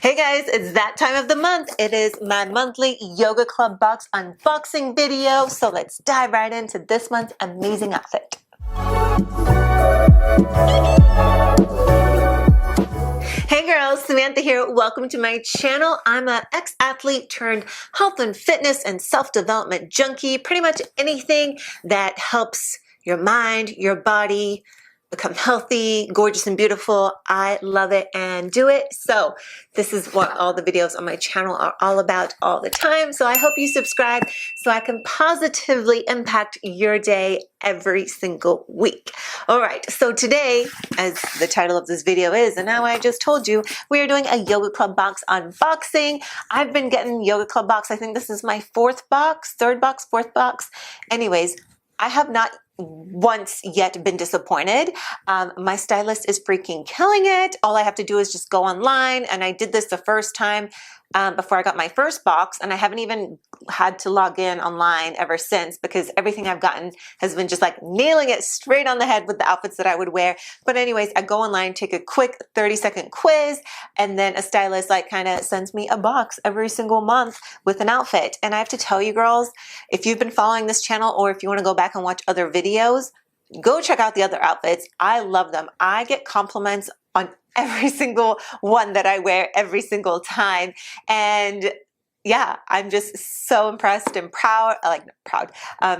Hey guys, it's that time of the month. It is my monthly Yoga Club box unboxing video. So let's dive right into this month's amazing outfit. Hey girls, Samantha here. Welcome to my channel. I'm an ex-athlete turned health and fitness and self-development junkie. Pretty much anything that helps your mind, your body, become healthy, gorgeous, and beautiful. I love it and do it. So this is what all the videos on my channel are all about all the time. So I hope you subscribe so I can positively impact your day every single week. All right, so today, as the title of this video is, and now I just told you, we are doing a Yoga Club box unboxing. I've been getting Yoga Club box. I think this is my third box. Anyways, I have not once yet been disappointed. My stylist is freaking killing it. All I have to do is just go online, and I did this the first time before I got my first box, and I haven't even had to log in online ever since because everything I've gotten has been just like nailing it straight on the head with the outfits that I would wear. But anyways, I go online, take a quick 30-second quiz, and then a stylist like kind of sends me a box every single month with an outfit. And I have to tell you girls, if you've been following this channel or if you want to go back and watch other videos, go check out the other outfits. I love them. I get compliments on every single one that I wear every single time. And yeah, I'm just so impressed and proud,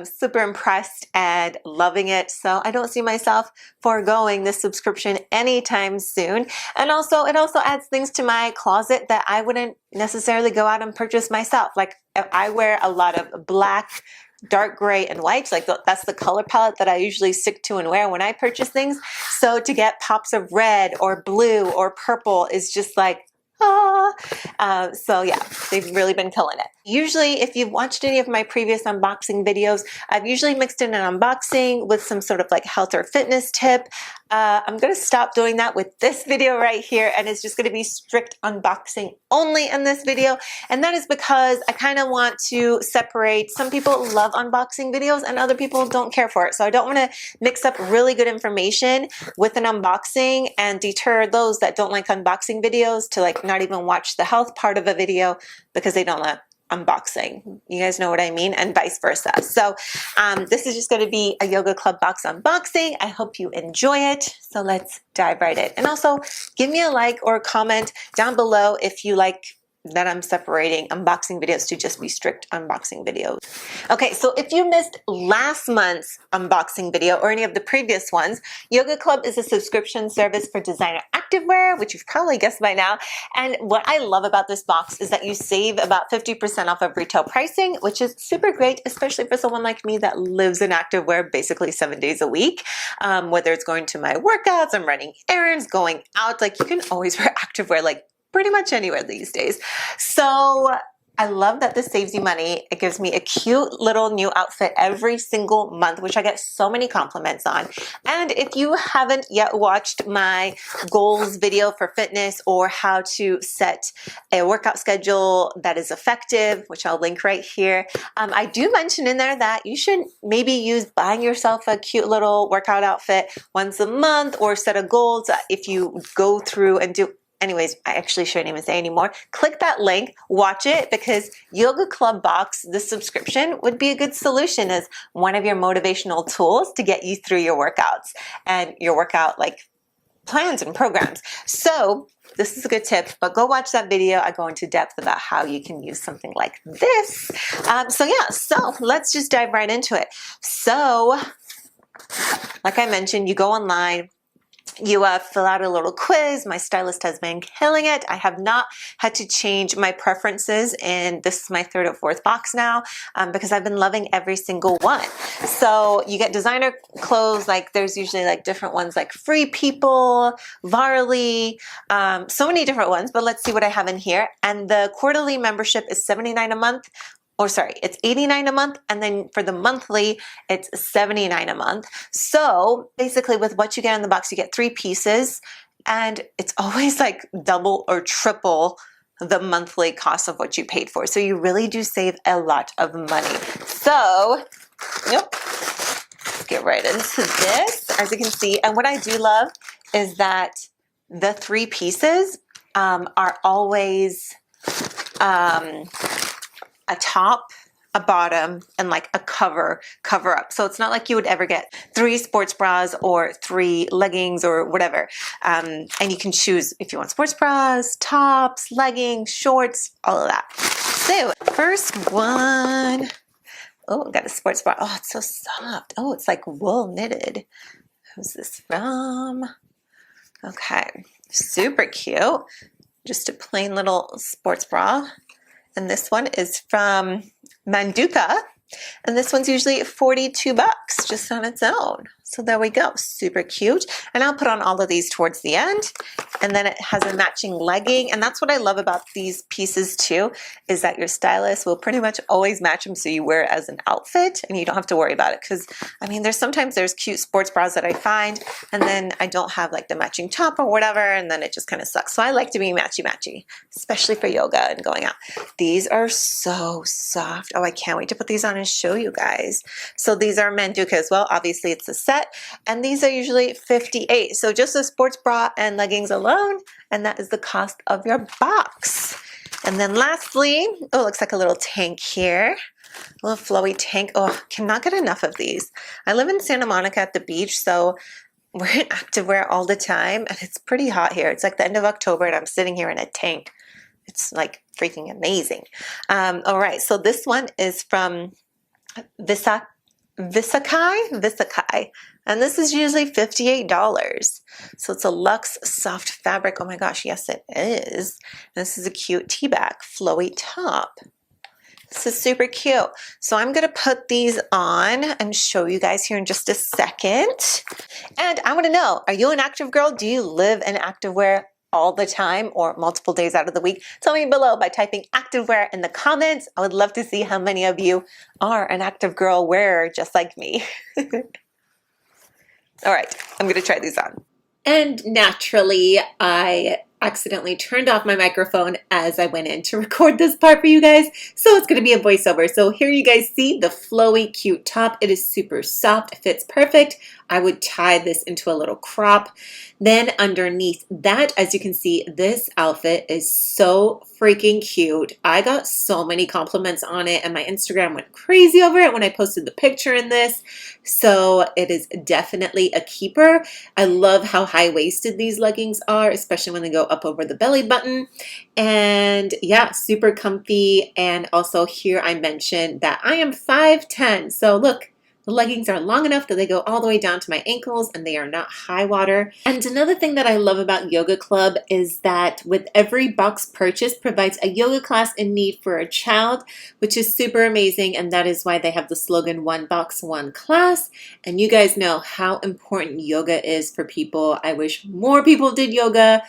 super impressed and loving it. So I don't see myself foregoing this subscription anytime soon. And also, it also adds things to my closet that I wouldn't necessarily go out and purchase myself. Like I wear a lot of black, dark gray, and white. Like that's the color palette that I usually stick to and wear when I purchase things. So to get pops of red or blue or purple is just like, so yeah, they've really been killing it. Usually, if you've watched any of my previous unboxing videos, I've usually mixed in an unboxing with some sort of like health or fitness tip. I'm going to stop doing that with this video right here, and it's just going to be strict unboxing only in this video. And that is because I kind of want to separate. Some people love unboxing videos and other people don't care for it. So I don't want to mix up really good information with an unboxing and deter those that don't like unboxing videos to like not even watch the health part of a video because they don't like unboxing. You guys know what I mean, and vice versa. So this is just going to be a Yoga Club box unboxing. I hope you enjoy it. So let's dive right in. And also give me a like or a comment down below if you like that I'm separating unboxing videos to just be strict unboxing videos. Okay, so if you missed last month's unboxing video or any of the previous ones, Yoga Club is a subscription service for designer activewear, which you've probably guessed by now. And what I love about this box is that you save about 50% off of retail pricing, which is super great, especially for someone like me that lives in activewear basically 7 days a week. Whether it's going to my workouts, I'm running errands, going out, like you can always wear activewear like pretty much anywhere these days. So I love that this saves you money. It gives me a cute little new outfit every single month, which I get so many compliments on. And if you haven't yet watched my goals video for fitness or how to set a workout schedule that is effective, which I'll link right here, I do mention in there that you should maybe use buying yourself a cute little workout outfit once a month or set a goal if you go through and do. Anyways, I actually shouldn't even say anymore. Click that link, watch it, because Yoga Club box, the subscription, would be a good solution as one of your motivational tools to get you through your workouts and your workout like plans and programs. So this is a good tip, but go watch that video. I go into depth about how you can use something like this. So let's just dive right into it. So like I mentioned, you go online, you fill out a little quiz. My stylist has been killing it. I have not had to change my preferences, and this is my third or fourth box now because I've been loving every single one. So you get designer clothes, like there's usually like different ones like Free People, Varley, so many different ones, but let's see what I have in here. And the quarterly membership is $79 a month. Or sorry, it's $89 a month, and then for the monthly, it's $79 a month. So basically with what you get in the box, you get 3 pieces, and it's always like double or triple the monthly cost of what you paid for. So you really do save a lot of money. So, let's get right into this, as you can see. And what I do love is that the 3 pieces are always a top, a bottom, and like a cover up. So it's not like you would ever get 3 sports bras or 3 leggings or whatever. And you can choose if you want sports bras, tops, leggings, shorts, all of that. So first one, oh, got a sports bra. Oh, it's so soft. Oh, it's like wool knitted. Who's this from? Okay, super cute. Just a plain little sports bra. And this one is from Manduka. And this one's usually $42 just on its own. So there we go, super cute. And I'll put on all of these towards the end. And then it has a matching legging. And that's what I love about these pieces too, is that your stylist will pretty much always match them so you wear it as an outfit and you don't have to worry about it. Because I mean, sometimes there's cute sports bras that I find and then I don't have like the matching top or whatever, and then it just kind of sucks. So I like to be matchy-matchy, especially for yoga and going out. These are so soft. Oh, I can't wait to put these on and show you guys. So these are Manduka as well. Obviously it's a set, and these are usually $58. So just a sports bra and leggings alone, and that is the cost of your box. And then lastly, oh, it looks like a little tank here. A little flowy tank. Oh, cannot get enough of these. I live in Santa Monica at the beach, so we're in activewear all the time, and it's pretty hot here. It's like the end of October, and I'm sitting here in a tank. It's like freaking amazing. All right, so this one is from Visakai, and this is usually $58. So it's a luxe soft fabric. Oh my gosh, yes it is. This is a cute tea bag, flowy top. This is super cute. So I'm gonna put these on and show you guys here in just a second. And I wanna know, are you an active girl? Do you live in activewear all the time or multiple days out of the week? Tell me below by typing activewear in the comments. I would love to see how many of you are an active girl wearer just like me. All right, I'm gonna try these on. And naturally, I accidentally turned off my microphone as I went in to record this part for you guys. So it's going to be a voiceover. So here you guys see the flowy, cute top. It is super soft. It fits perfect. I would tie this into a little crop. Then underneath that, as you can see, this outfit is so freaking cute. I got so many compliments on it and my Instagram went crazy over it when I posted the picture in this. So it is definitely a keeper. I love how high-waisted these leggings are, especially when they go up over the belly button. And yeah, super comfy. And also here I mentioned that I am 5'10". So look, the leggings are long enough that they go all the way down to my ankles and they are not high water. And another thing that I love about YogaClub is that with every box purchase provides a yoga class in need for a child, which is super amazing. And that is why they have the slogan, one box, one class. And you guys know how important yoga is for people. I wish more people did yoga.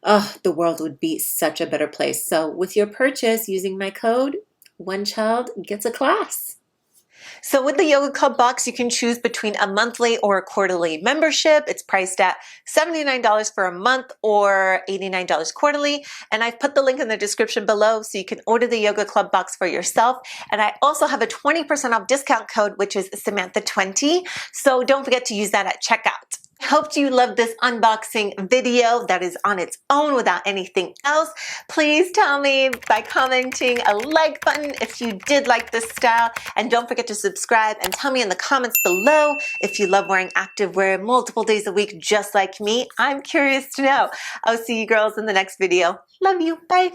The world would be such a better place. So with your purchase using my code, one child gets a class. So with the YogaClub box, you can choose between a monthly or a quarterly membership. It's priced at $79 for a month or $89 quarterly. And I've put the link in the description below so you can order the YogaClub box for yourself. And I also have a 20% off discount code, which is Samantha20. So don't forget to use that at checkout. Hope you loved this unboxing video that is on its own without anything else. Please tell me by commenting a like button if you did like this style, and don't forget to subscribe and tell me in the comments below if you love wearing activewear multiple days a week just like me. I'm curious to know. I'll see you girls in the next video. Love you. Bye.